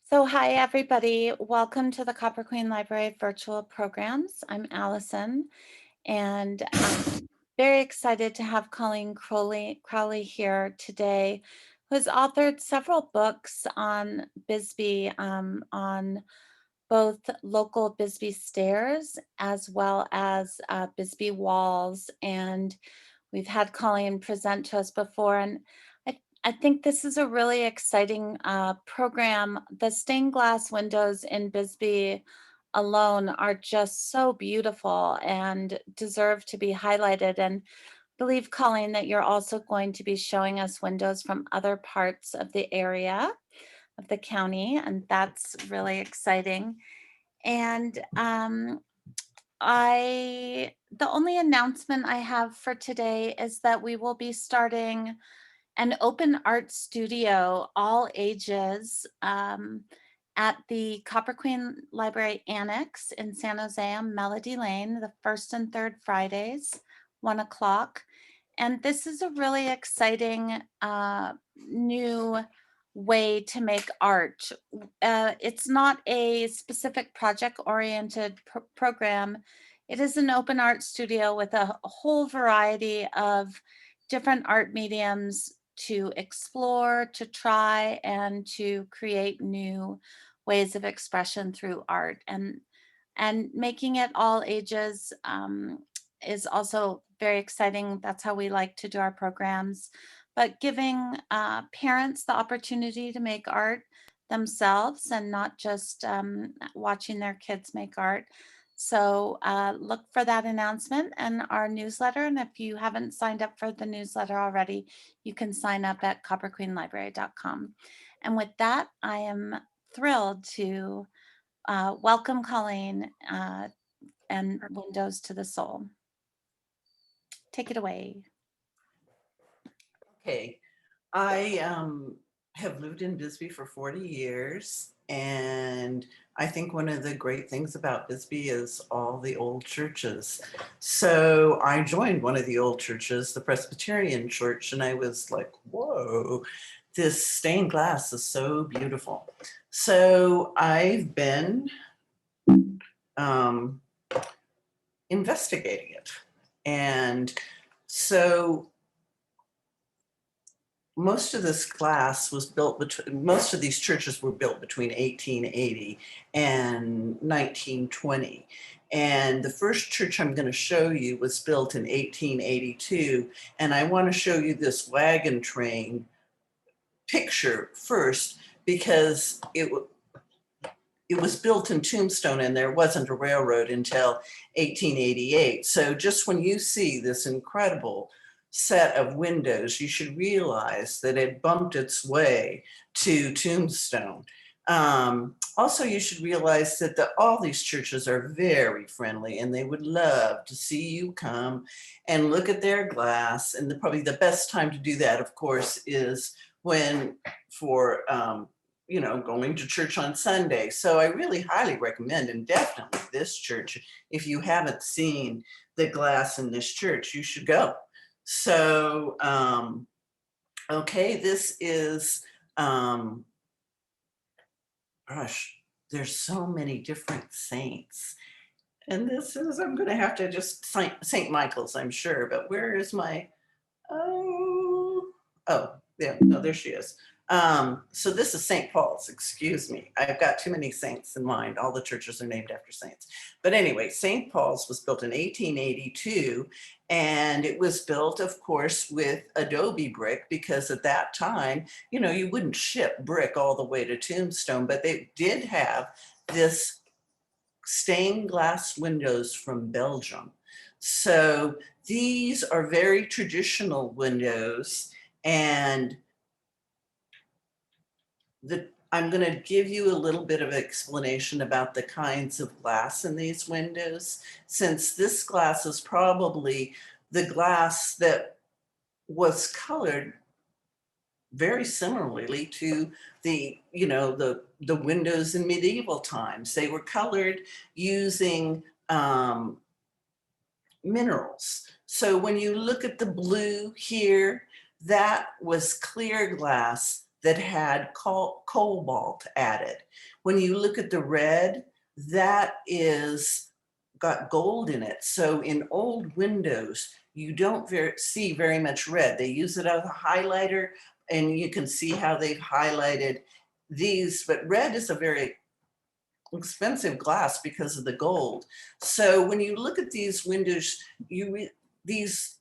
So hi, everybody. Welcome to the Copper Queen Library virtual programs. I'm Allison, and I'm very excited to have Colleen Crowlie here today, who's authored several books on Bisbee, on both local Bisbee stairs as well as Bisbee walls. And we've had Colleen present to us before, and I think this is a really exciting program. The stained glass windows in Bisbee alone are just so beautiful and deserve to be highlighted. And believe, Colleen, that you're also going to be showing us windows from other parts of the area of the county, and that's really exciting. And the only announcement I have for today is that we will be starting an open art studio, all ages, at the Copper Queen Library Annex in San Jose on Melody Lane, the first and third Fridays, 1 o'clock. And this is a really exciting new way to make art. It's not a specific project-oriented program. It is an open art studio with a whole variety of different art mediums to explore, to try, and to create new ways of expression through art. And making it all ages is also very exciting. That's how we like to do our programs. But giving parents the opportunity to make art themselves and not just watching their kids make art. So look for that announcement and our newsletter. And if you haven't signed up for the newsletter already, you can sign up at copperqueenlibrary.com. And with that, I am thrilled to welcome Colleen and Windows to the Soul. Take it away. Okay, I have lived in Bisbee for 40 years, and I think one of the great things about Bisbee is all the old churches. So I joined one of the old churches, the Presbyterian church, and I was like, whoa, this stained glass is so beautiful. So I've been investigating it. And so most of this glass was built between, most of these churches were built between 1880 and 1920. And the first church I'm going to show you was built in 1882. And I want to show you this wagon train picture first because it was built in Tombstone and there wasn't a railroad until 1888. So just when you see this incredible set of windows, you should realize that it bumped its way to Tombstone. Also, you should realize that all these churches are very friendly and they would love to see you come and look at their glass. And probably the best time to do that, of course, is when going to church on Sunday. So I really highly recommend, and definitely this church, if you haven't seen the glass in this church, you should go. So, okay, this is, gosh, there's so many different saints. And this is, I'm going to have to just, St. Michael's, I'm sure, but where is my, yeah, no, there she is. So this is St. Paul's, excuse me. I've got too many saints in mind. All the churches are named after saints. But anyway, St. Paul's was built in 1882, and it was built, of course, with adobe brick because at that time, you wouldn't ship brick all the way to Tombstone, but they did have this stained glass windows from Belgium. So these are very traditional windows, and I'm going to give you a little bit of explanation about the kinds of glass in these windows, since this glass is probably the glass that was colored very similarly to the windows in medieval times. They were colored using minerals. So when you look at the blue here, that was clear glass that had cobalt added. When you look at the red, that is got gold in it. So in old windows, you don't see very much red. They use it as a highlighter, and you can see how they've highlighted these, but red is a very expensive glass because of the gold. So when you look at these windows, these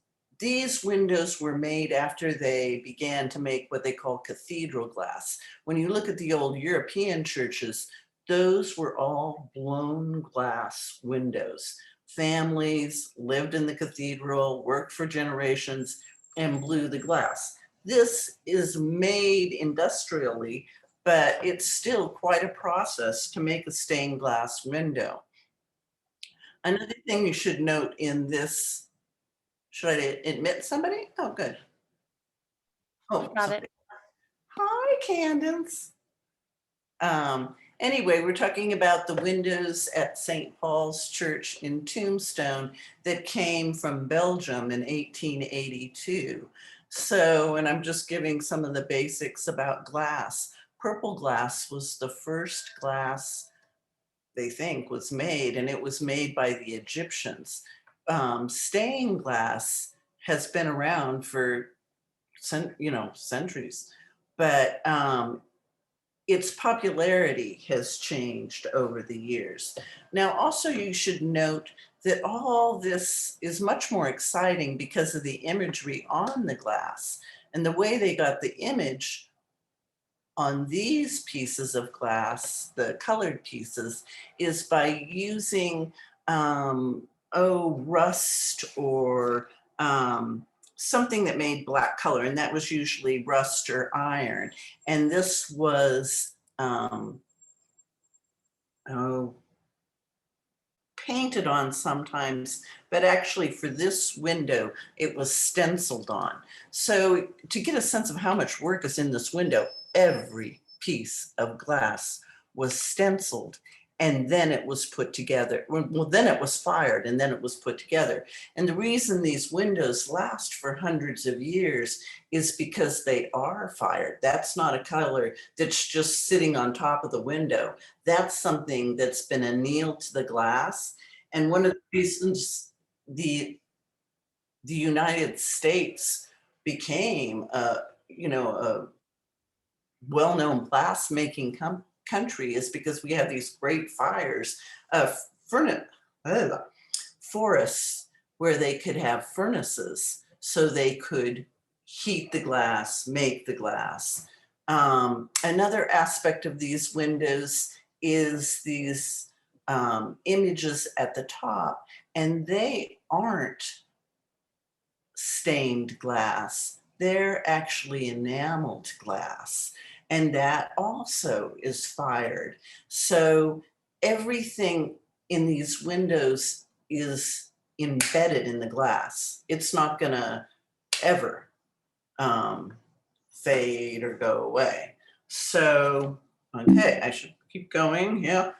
windows were made after they began to make what they call cathedral glass. When you look at the old European churches, those were all blown glass windows. Families lived in the cathedral, worked for generations, and blew the glass. This is made industrially, but it's still quite a process to make a stained glass window. Another thing you should note in this, should I admit somebody? Oh, good. Oh, Got sorry. it. Hi, Candace. Anyway, we're talking about the windows at St. Paul's Church in Tombstone that came from Belgium in 1882. So, and I'm just giving some of the basics about glass. Purple glass was the first glass they think was made, and it was made by the Egyptians. Stained glass has been around for centuries, but its popularity has changed over the years. Now, also you should note that all this is much more exciting because of the imagery on the glass, and the way they got the image on these pieces of glass, the colored pieces, is by using rust or something that made black color, and that was usually rust or iron. And this was painted on sometimes, but actually for this window, it was stenciled on. So to get a sense of how much work is in this window, every piece of glass was stenciled, and then it was put together. Well, then it was fired, and then it was put together. And the reason these windows last for hundreds of years is because they are fired. That's not a color that's just sitting on top of the window. That's something that's been annealed to the glass. And one of the reasons the United States became a well-known glass-making country is because we have these great fires of forests where they could have furnaces so they could heat the glass, make the glass. Another aspect of these windows is these images at the top, and they aren't stained glass. They're actually enameled glass, and that also is fired. So everything in these windows is embedded in the glass. It's not gonna ever fade or go away. So, okay, I should keep going. Yeah.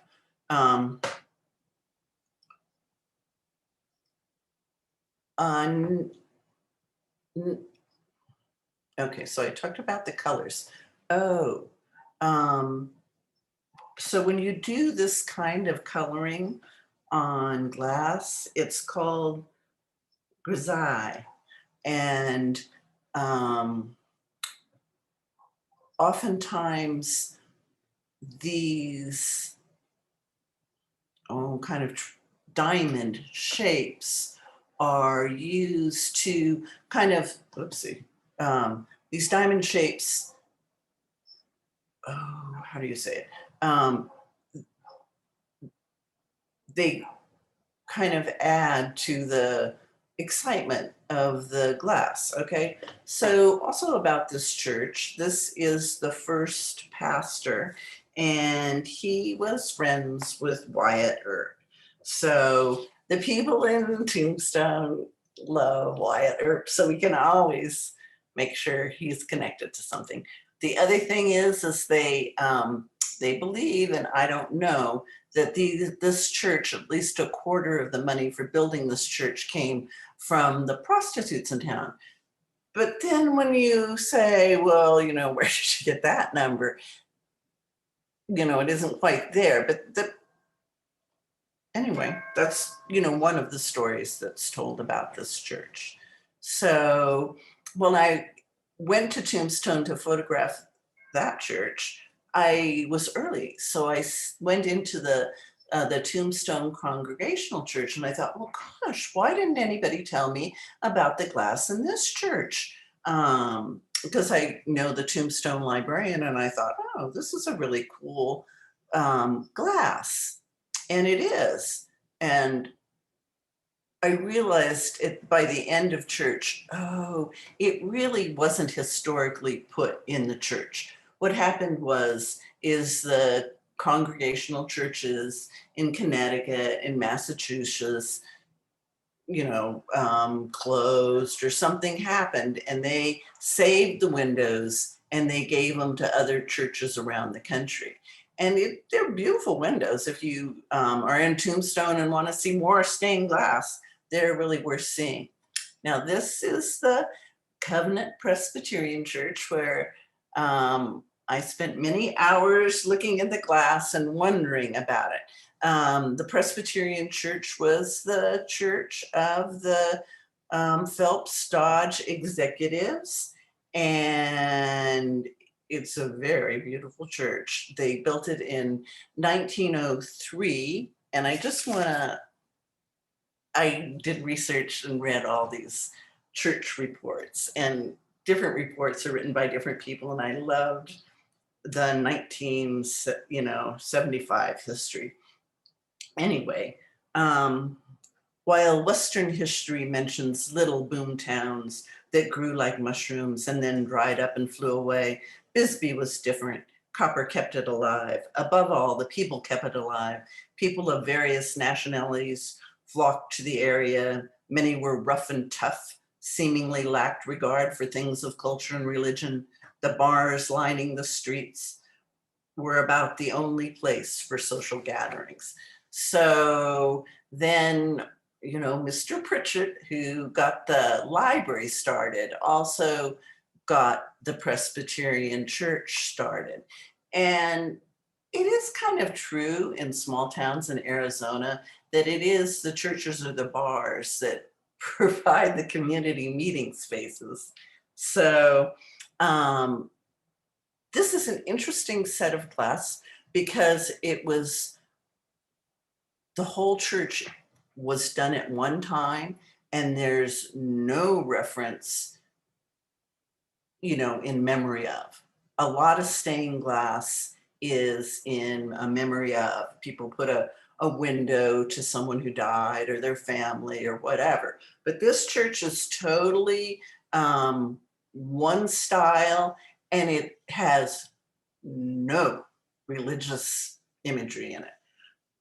Okay, so I talked about the colors. Oh, so when you do this kind of coloring on glass, it's called grisaille. And oftentimes these kind of diamond shapes are used to kind of, these diamond shapes, how do you say it? They kind of add to the excitement of the glass, okay? So also about this church, this is the first pastor, and he was friends with Wyatt Earp. So the people in Tombstone love Wyatt Earp, so we can always make sure he's connected to something. The other thing is they believe, and I don't know, that this church, at least a quarter of the money for building this church came from the prostitutes in town. But then when you say, well, where did you get that number? It isn't quite there. But anyway, that's, one of the stories that's told about this church. So when I went to Tombstone to photograph that church, I was early. So I went into the Tombstone Congregational Church, and I thought, well, gosh, why didn't anybody tell me about the glass in this church? Because I know the Tombstone librarian, and I thought, oh, this is a really cool glass. And it is. And I realized it by the end of church, oh, it really wasn't historically put in the church. What happened is the congregational churches in Connecticut, in Massachusetts, closed, or something happened, and they saved the windows and they gave them to other churches around the country. And they're beautiful windows. If you are in Tombstone and want to see more stained glass, they're really worth seeing. Now, this is the Covenant Presbyterian Church, where I spent many hours looking at the glass and wondering about it. The Presbyterian Church was the church of the Phelps Dodge executives, and it's a very beautiful church. They built it in 1903, and I did research and read all these church reports, and different reports are written by different people, and I loved the 1975 history. Anyway, while Western history mentions little boom towns that grew like mushrooms and then dried up and flew away, Bisbee was different. Copper kept it alive. Above all, the people kept it alive. People of various nationalities flocked to the area. Many were rough and tough, seemingly lacked regard for things of culture and religion. The bars lining the streets were about the only place for social gatherings. So then, Mr. Pritchett, who got the library started, also got the Presbyterian Church started. And it is kind of true in small towns in Arizona that it is the churches or the bars that provide the community meeting spaces. So this is an interesting set of glass because the whole church was done at one time, and there's no reference, in memory of. A lot of stained glass is in a memory of. People put a window to someone who died or their family or whatever. But this church is totally one style, and it has no religious imagery in it.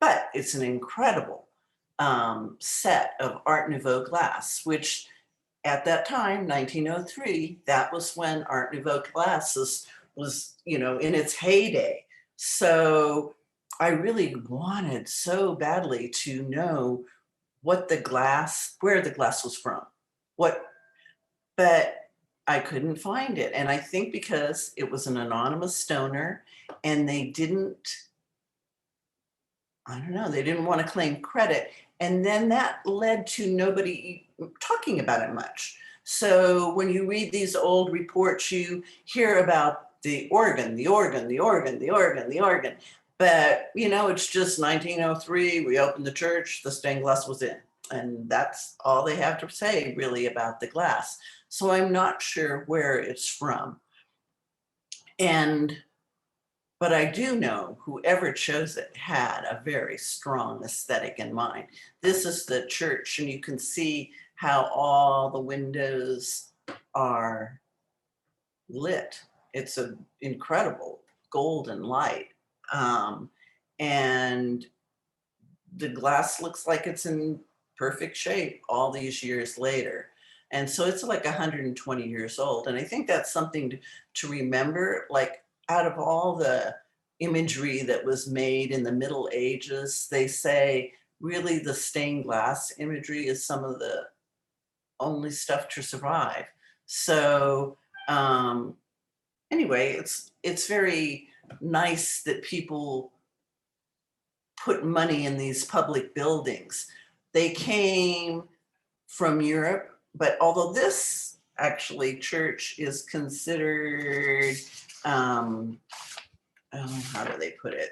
But it's an incredible set of Art Nouveau glass, which at that time, 1903, that was when Art Nouveau glass was in its heyday. So I really wanted so badly to know where the glass was from. But I couldn't find it. And I think because it was an anonymous stoner and they didn't want to claim credit. And then that led to nobody talking about it much. So when you read these old reports, you hear about the organ. But, it's just 1903, we opened the church, the stained glass was in. And that's all they have to say really about the glass. So I'm not sure where it's from. But I do know whoever chose it had a very strong aesthetic in mind. This is the church, and you can see how all the windows are lit. It's an incredible golden light. And the glass looks like it's in perfect shape all these years later. And so it's like 120 years old. And I think that's something to remember, like, out of all the imagery that was made in the Middle Ages, they say really the stained glass imagery is some of the only stuff to survive. So anyway, it's very nice that people put money in these public buildings. They came from Europe, but although this actually church is considered, how do they put it?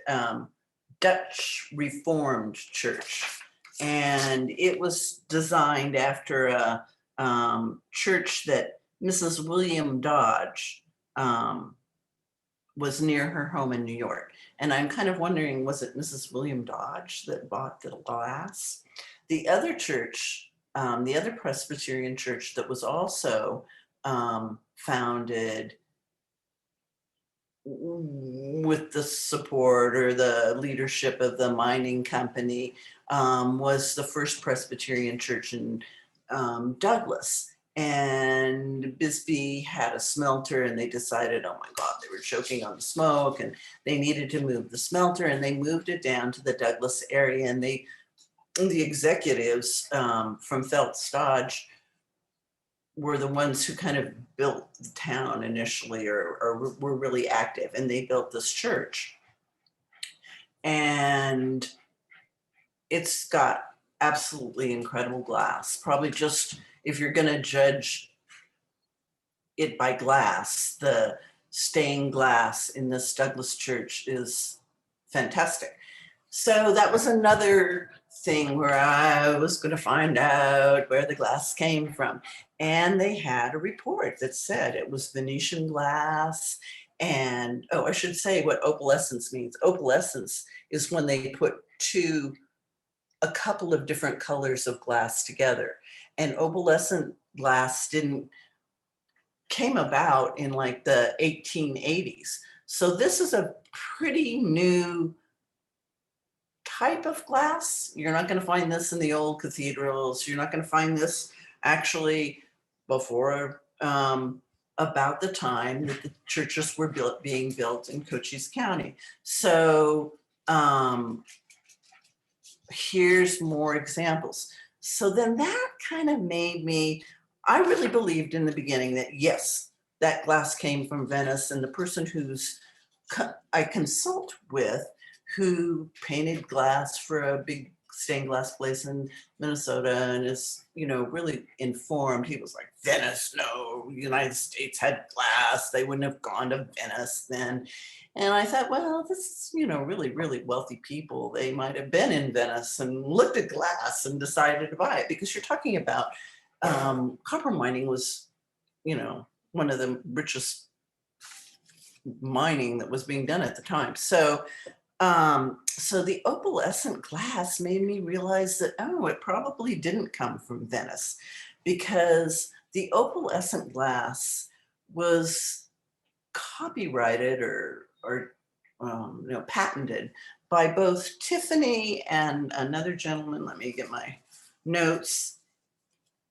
Dutch Reformed Church. And it was designed after a church that Mrs. William Dodge was near her home in New York. And I'm kind of wondering, was it Mrs. William Dodge that bought the glass? The other church, the other Presbyterian church that was also founded with the support or the leadership of the mining company, was the first Presbyterian church in Douglas. And Bisbee had a smelter, and they decided, oh my God, they were choking on the smoke, and they needed to move the smelter, and they moved it down to the Douglas area. And the executives from Phelps Dodge were the ones who kind of built the town initially, or were really active, and they built this church. And it's got absolutely incredible glass. Probably just, if you're going to judge it by glass, the stained glass in this Douglas church is fantastic. So that was another thing where I was going to find out where the glass came from. And they had a report that said it was Venetian glass. And, oh, I should say what opalescence means. Opalescence is when they put a couple of different colors of glass together. And opalescent glass came about in like the 1880s. So this is a pretty new type of glass. You're not going to find this in the old cathedrals. You're not going to find this actually before about the time that the churches were being built in Cochise County. So here's more examples. So then that kind of made me, I really believed in the beginning that yes, that glass came from Venice, and the person I consult with, who painted glass for a big stained glass place in Minnesota and is, really informed. He was like, Venice, no, United States had glass. They wouldn't have gone to Venice then. And I thought, well, this is, really, really wealthy people. They might have been in Venice and looked at glass and decided to buy it, because you're talking about copper mining was, one of the richest mining that was being done at the time. So the opalescent glass made me realize that, it probably didn't come from Venice, because the opalescent glass was copyrighted or patented by both Tiffany and another gentleman. Let me get my notes.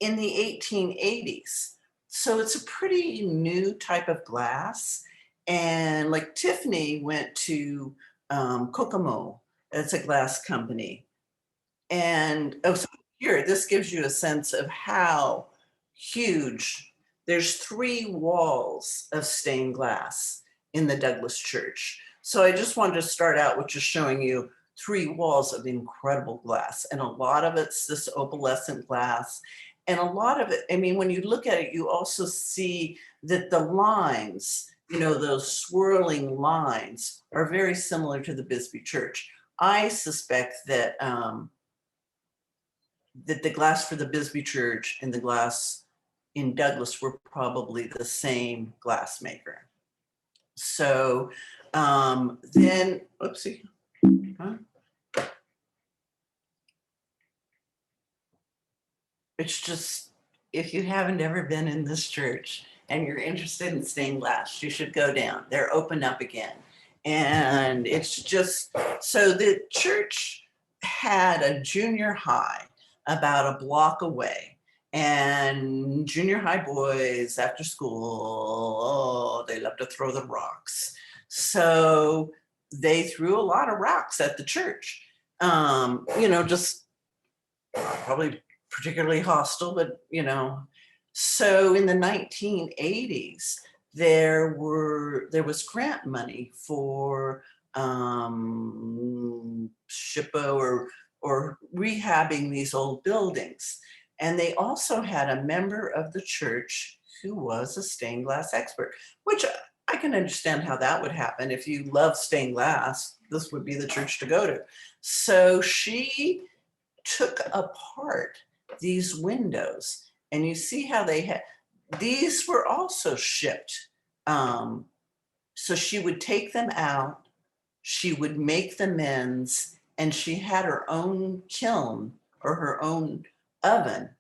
In the 1880s. So it's a pretty new type of glass. And like Tiffany went to Kokomo. It's a glass company. And so here, this gives you a sense of how huge. There's 3 walls of stained glass in the Douglas Church. So I just wanted to start out with just showing you 3 walls of incredible glass. And a lot of it's this opalescent glass. And a lot of it, when you look at it, you also see that the lines, those swirling lines, are very similar to the Bisbee Church. I suspect that that the glass for the Bisbee Church and the glass in Douglas were probably the same glass maker. So then, oopsie. Huh? It's just, if you haven't ever been in this church and you're interested in stained glass, you should go down. They're open up again. And it's just, so the church had a junior high about a block away. And junior high boys after school, they love to throw the rocks. So they threw a lot of rocks at the church. Just probably particularly hostile, but So in the 1980s, there was grant money for SHPO or rehabbing these old buildings. And they also had a member of the church who was a stained glass expert, which I can understand how that would happen. If you love stained glass, this would be the church to go to. So she took apart these windows, and you see how they had, these were also shipped. So she would take them out, she would make the mends, and she had her own kiln or her own oven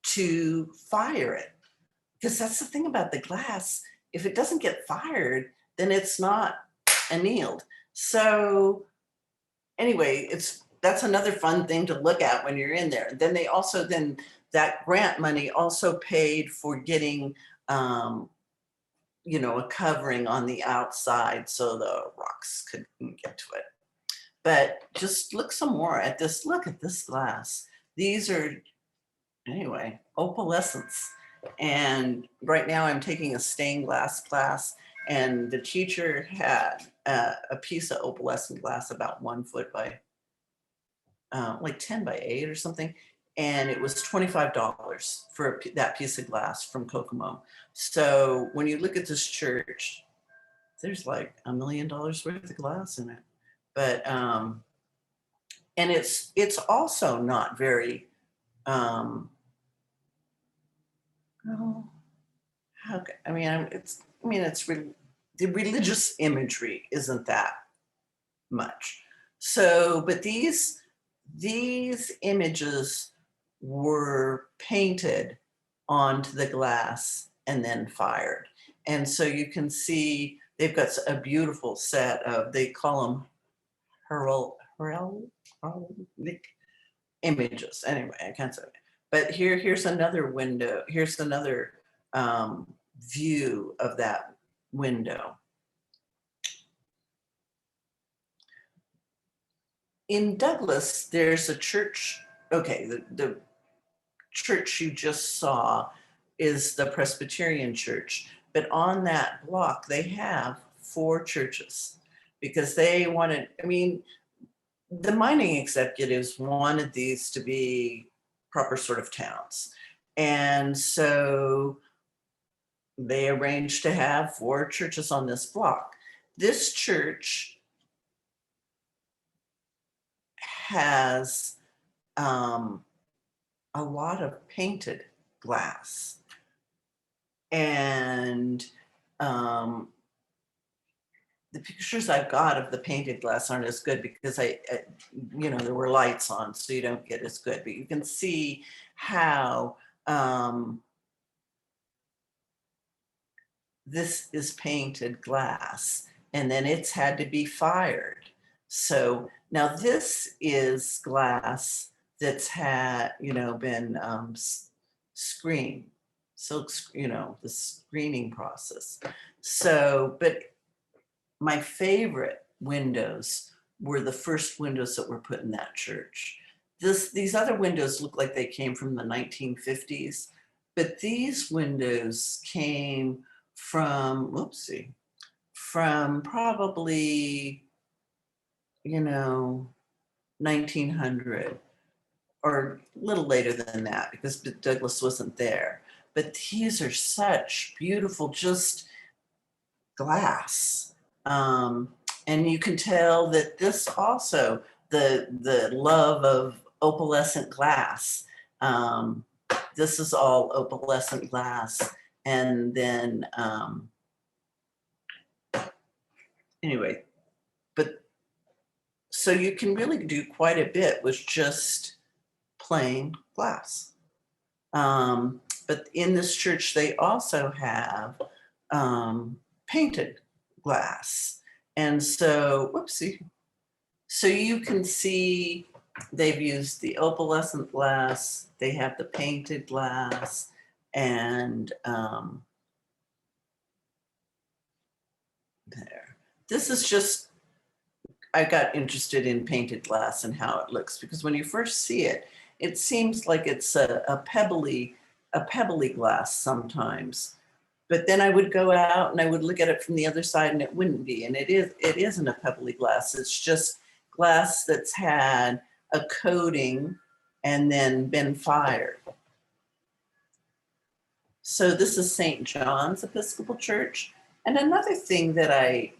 to fire it. Because that's the thing about the glass, if it doesn't get fired, then it's not annealed. So anyway, that's another fun thing to look at when you're in there. Then they also, that grant money also paid for getting a covering on the outside so the rocks couldn't get to it. But just look some more at this. Look at this glass. These are, anyway, opalescence. And right now I'm taking a stained glass class, and the teacher had a piece of opalescent glass about 1 foot by like 10 by 8 or something. And it was $25 for that piece of glass from Kokomo. So when you look at this church, there's like $1 million worth of glass in it. But and it's also not very oh, how I mean it's the religious imagery isn't that much. So, but these images were painted onto the glass and then fired. And so you can see they've got a beautiful set of, they call them heraldic images. Anyway, I can't say it. But here's another window. Here's another view of that window. In Douglas, there's a church. Okay, the church you just saw is the Presbyterian church, but on that block they have 4 churches because they wanted, the mining executives wanted these to be proper sort of towns. And so they arranged to have 4 churches on this block. This church has a lot of painted glass. And the pictures I've got of the painted glass aren't as good because there were lights on, so you don't get as good. But you can see how this is painted glass, and then it's had to be fired. So now this is glass that's had, been screened, silk, the screening process. So, but my favorite windows were the first windows that were put in that church. These other windows look like they came from the 1950s, but these windows came from, from probably, 1900 or a little later than that because Douglas wasn't there. But these are such beautiful, just glass. And you can tell that this also, the love of opalescent glass. This is all opalescent glass. And then, anyway, but so you can really do quite a bit with just plain glass. But in this church, they also have painted glass. And so, so you can see they've used the opalescent glass, they have the painted glass, and there. This is just, I got interested in painted glass and how it looks because when you first see it, it seems like it's a pebbly a pebbly glass sometimes. But then I would go out and I would look at it from the other side and it wouldn't be. And it isn't a pebbly glass. It's just glass that's had a coating and then been fired. So this is St. John's Episcopal Church. And another thing that I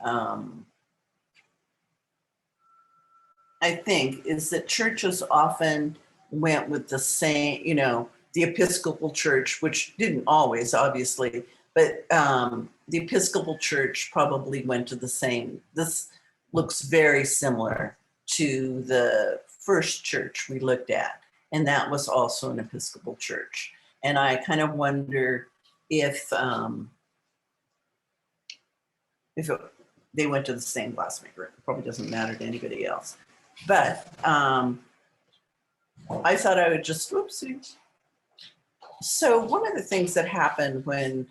think is that churches often went with the same, you know, the Episcopal Church, which didn't always, obviously, but the Episcopal Church probably went to the same. This looks very similar to the first church we looked at, and that was also an Episcopal church. And I kind of wonder if they went to the same glassmaker. It probably doesn't matter to anybody else. But I thought I would just, whoopsie. So one of the things that happened when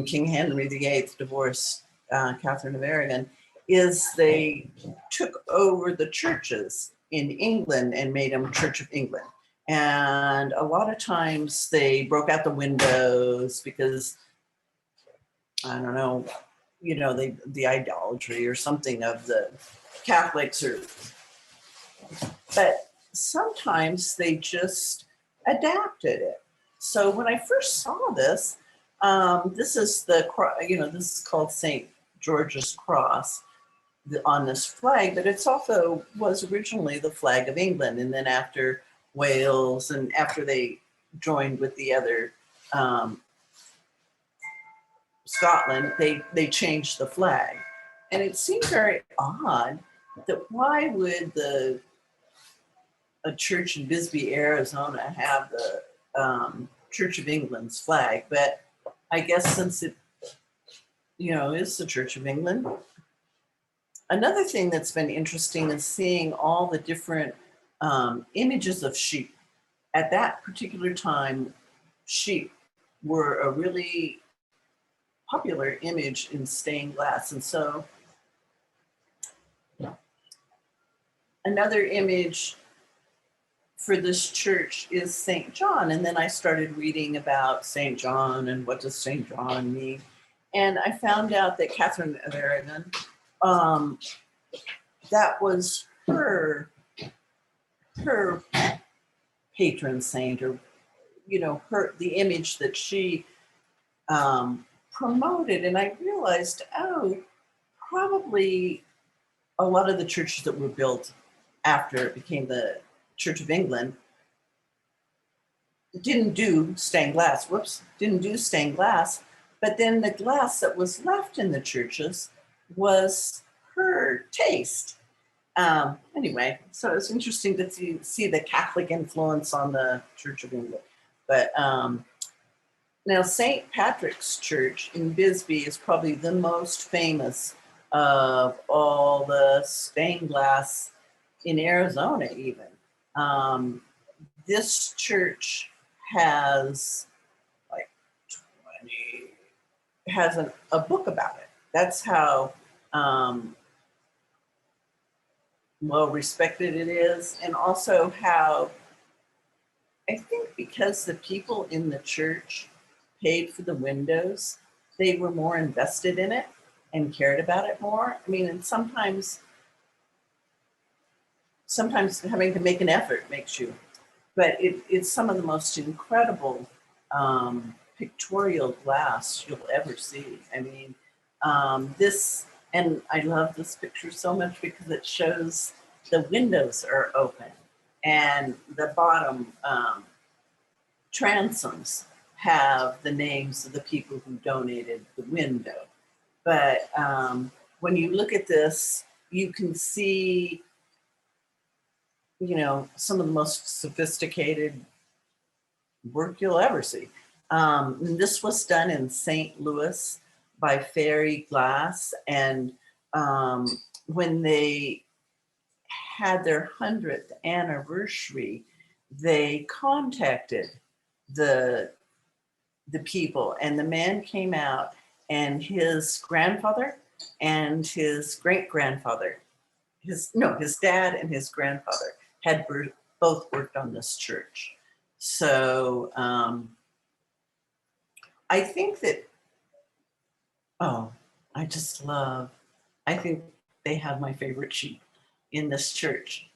King Henry VIII divorced Catherine of Aragon is they took over the churches in England and made them Church of England. And a lot of times they broke out the windows because, I don't know, you know, the idolatry or something of the Catholics, but sometimes they just adapted it. So when I first saw this, this is this is called St. George's Cross on this flag, but it's also was originally the flag of England. And then after Wales and after they joined with the other Scotland, they changed the flag. And it seemed very odd that why would a church in Bisbee, Arizona have the Church of England's flag? But I guess since it, is the Church of England. Another thing that's been interesting is seeing all the different images of sheep. At that particular time, sheep were a really popular image in stained glass. And so another image for this church is St. John. And then I started reading about St. John and what does St. John mean. And I found out that Catherine of Aragon, that was her patron saint, or the image that she promoted. And I realized, probably a lot of the churches that were built after it became the Church of England didn't do stained glass. But then the glass that was left in the churches was her taste. Anyway, so it's interesting to see the Catholic influence on the Church of England. But now St. Patrick's Church in Bisbee is probably the most famous of all the stained glass in Arizona even. This church has a book about it. That's how well respected it is. And also how, I think because the people in the church paid for the windows, they were more invested in it and cared about it more. I mean, and sometimes having to make an effort makes you, but it's some of the most incredible pictorial glass you'll ever see. I mean, and I love this picture so much because it shows the windows are open and the bottom transoms have the names of the people who donated the window. But when you look at this, you can see some of the most sophisticated work you'll ever see. This was done in St. Louis by Fairy Glass. And when they had their 100th anniversary, they contacted the people, and the man came out, and his grandfather and his great-grandfather, his dad and his grandfather had both worked on this church. So I think that, oh, I think they have my favorite sheep in this church.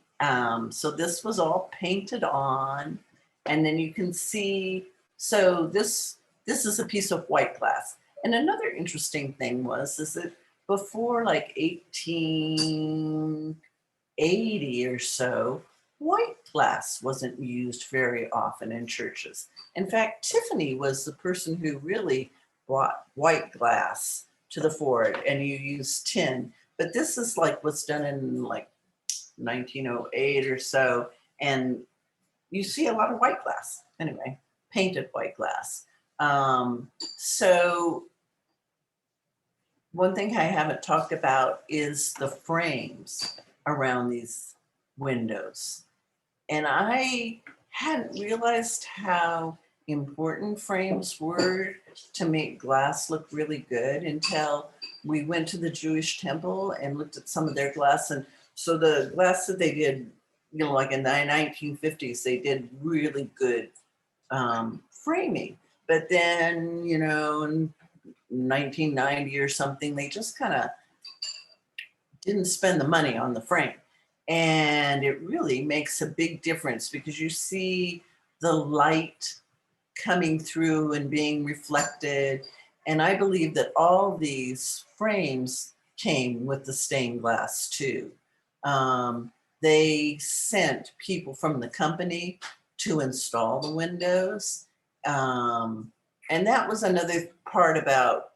So this was all painted on, and then you can see, so this is a piece of white glass. And another interesting thing is that before like 1880 or so, white glass wasn't used very often in churches. In fact, Tiffany was the person who really brought white glass to the fore, and you use tin. But this is like what's done in like 1908 or so, and you see a lot of white glass. Anyway, painted white glass. So one thing I haven't talked about is the frames around these windows. And I hadn't realized how important frames were to make glass look really good until we went to the Jewish temple and looked at some of their glass. And so the glass that they did, like in the 1950s, they did really good framing. But then, in 1990 or something, they just kind of didn't spend the money on the frame. And it really makes a big difference because you see the light coming through and being reflected. And I believe that all these frames came with the stained glass too. They sent people from the company to install the windows. And that was another part about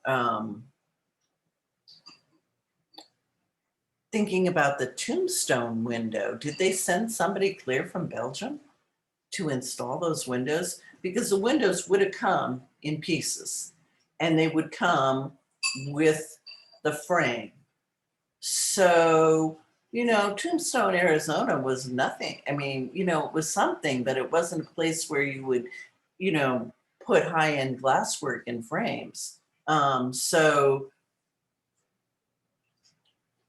thinking about the Tombstone window. Did they send somebody clear from Belgium to install those windows? Because the windows would have come in pieces and they would come with the frame. So, Tombstone, Arizona was nothing. I mean, it was something, but it wasn't a place where you would, put high-end glasswork in frames. So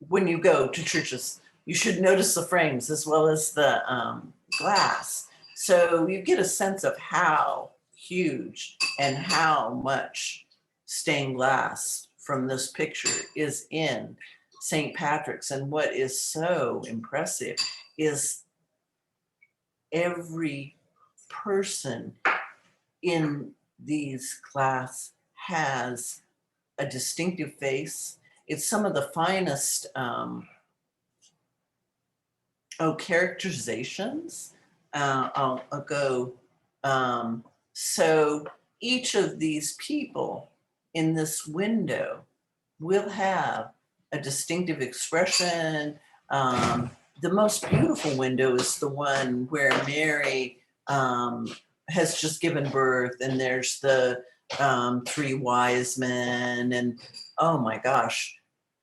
when you go to churches, you should notice the frames as well as the glass. So you get a sense of how huge and how much stained glass from this picture is in St. Patrick's. And what is so impressive is every person in these glass has a distinctive face. It's some of the finest characterizations. I'll go. So each of these people in this window will have a distinctive expression. The most beautiful window is the one where Mary has just given birth, and there's the three wise men, and oh my gosh,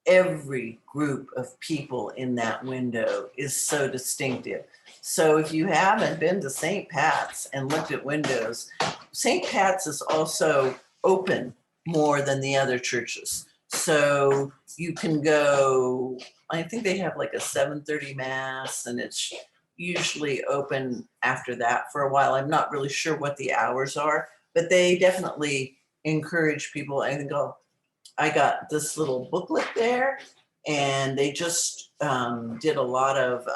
every group of people in that window is so distinctive. So if you haven't been to St. Pat's and looked at windows, St. Pat's is also open more than the other churches. So you can go, I think they have like a 7:30 mass, and it's usually open after that for a while. I'm not really sure what the hours are, but they definitely encourage people. I think I got this little booklet there, and they just did a lot of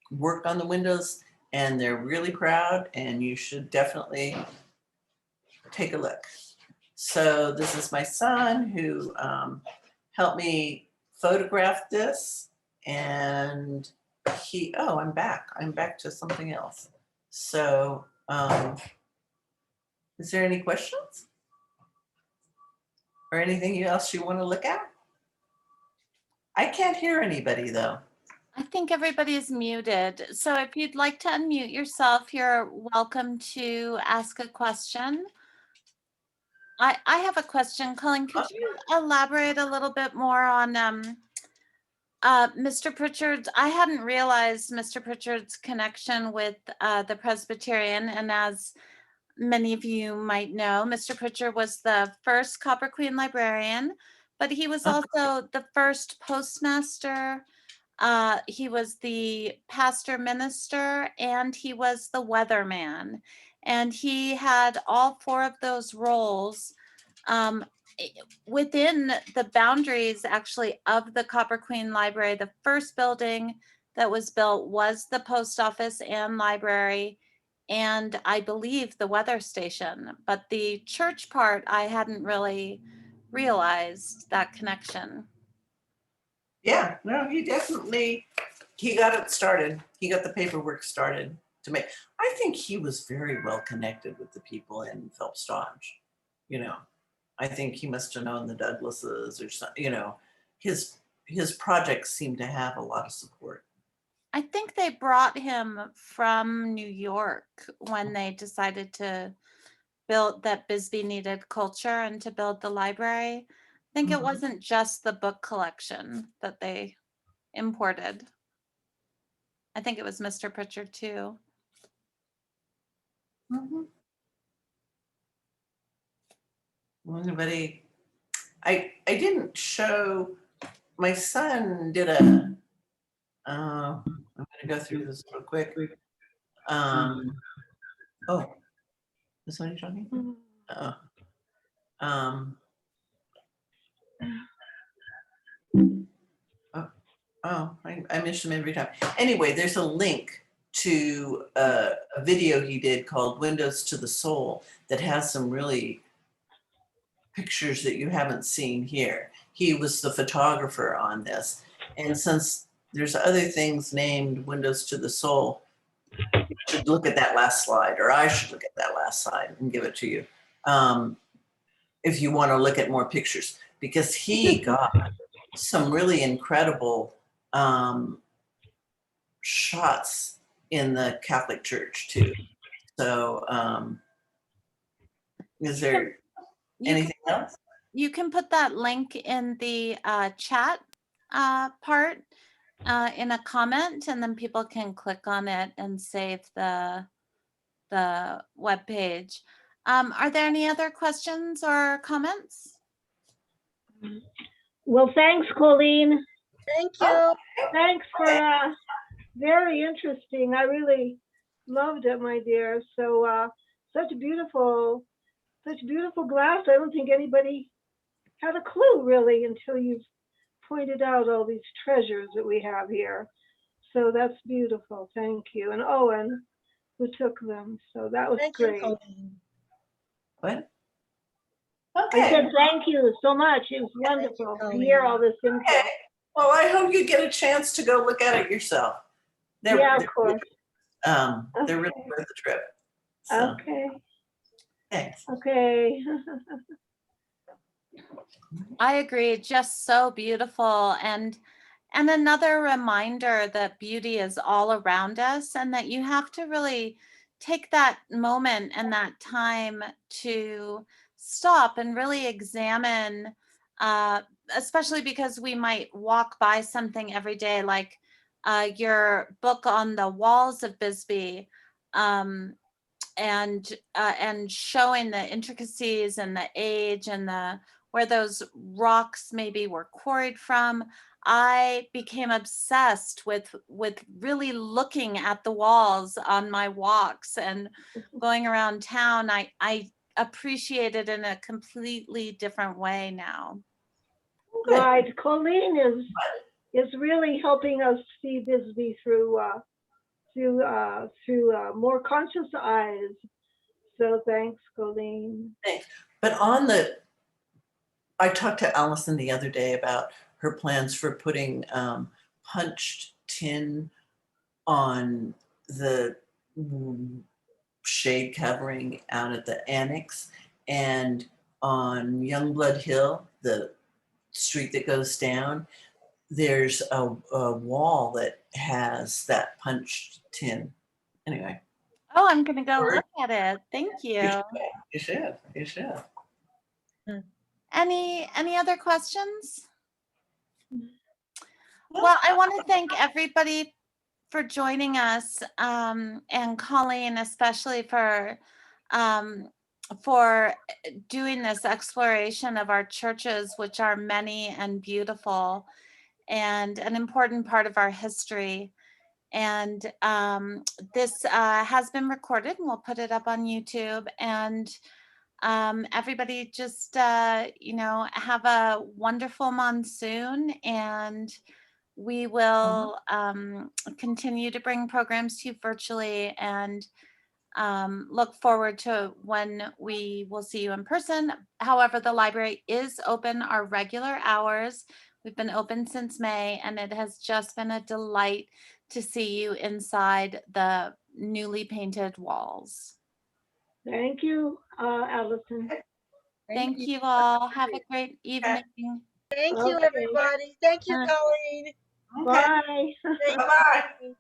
work on the windows, and they're really proud, and you should definitely take a look. So this is my son who helped me photograph this, and I'm back to something else. So is there any questions or anything else you want to look at? I can't hear anybody though. I think everybody is muted. So if you'd like to unmute yourself, you're welcome to ask a question. I have a question. Colleen, could you elaborate a little bit more on Mr. Pritchard's? I hadn't realized Mr. Pritchard's connection with the Presbyterian, and as many of you might know, Mr. Pritchard was the first Copper Queen librarian, but he was also the first postmaster. He was the pastor minister, and he was the weatherman. And he had all 4 of those roles um, within the boundaries actually of the Copper Queen Library. The first building that was built was the post office and library, and I believe the weather station. But the church part, I hadn't really realized that connection. Yeah, no, he got it started. He got the paperwork started to make. I think he was very well connected with the people in Phelps Dodge. You know, I think he must have known the Douglases or something. You know, his projects seem to have a lot of support. I think they brought him from New York when they decided to build that Bisbee needed culture and to build the library. I think it wasn't just the book collection that they imported. I think it was Mr. Pritchard too. Well, anybody? I didn't show. My son did a. I'm going to go through this real quick. Oh, this one you're talking? I miss him every time. Anyway, there's a link to a video he did called Windows to the Soul that has some really pictures that you haven't seen here. He was the photographer on this. And since there's other things named Windows to the Soul, you should look at that last slide, or I should look at that last slide and give it to you. If you want to look at more pictures, because he got some really incredible shots in the Catholic Church too. So is there anything else? You can put that link in the chat part in a comment, and then people can click on it and save the web page. Are there any other questions or comments? Well, thanks, Colleen. Thank you. Thanks for very interesting. I really loved it, my dear. So such beautiful glass. I don't think anybody had a clue really until you've pointed out all these treasures that we have here. So that's beautiful. Thank you. And Owen, who took them. So that was Thank great. you, Colleen. What? I Okay. said thank you so much. It was wonderful to hear all this info. Okay. Well, I hope you get a chance to go look at it yourself. Yeah, of course. They're really worth the trip. So, Okay. thanks. Okay. I agree, just so beautiful. And another reminder that beauty is all around us, and that you have to really take that moment and that time to stop and really examine, especially because we might walk by something every day, like your book on the walls of Bisbee, and showing the intricacies and the age and the where those rocks maybe were quarried from. I became obsessed with really looking at the walls on my walks and going around town. I appreciate it in a completely different way now. Good. Right. Colleen is really helping us see Bisbee through more conscious eyes. So thanks, Colleen. Thanks. But I talked to Allison the other day about her plans for putting punched tin on the shade covering out at the annex, and on Youngblood Hill, the street that goes down, there's a wall that has that punched tin. Anyway. Oh, I'm gonna go look at it. Thank you. You should. Any other questions? Well, I want to thank everybody for joining us, and Colleen especially for doing this exploration of our churches, which are many and beautiful and an important part of our history. And this has been recorded, and we'll put it up on YouTube. And everybody just, have a wonderful monsoon, and we will continue to bring programs to you virtually, and look forward to when we will see you in person. However, the library is open our regular hours. We've been open since May, and it has just been a delight to see you inside the newly painted walls. Thank you, Allison. Thank you all. Have a great evening. Thank you, Okay. everybody. Thank you, Bye. Colleen. Okay. Bye. Thank Bye-bye. you.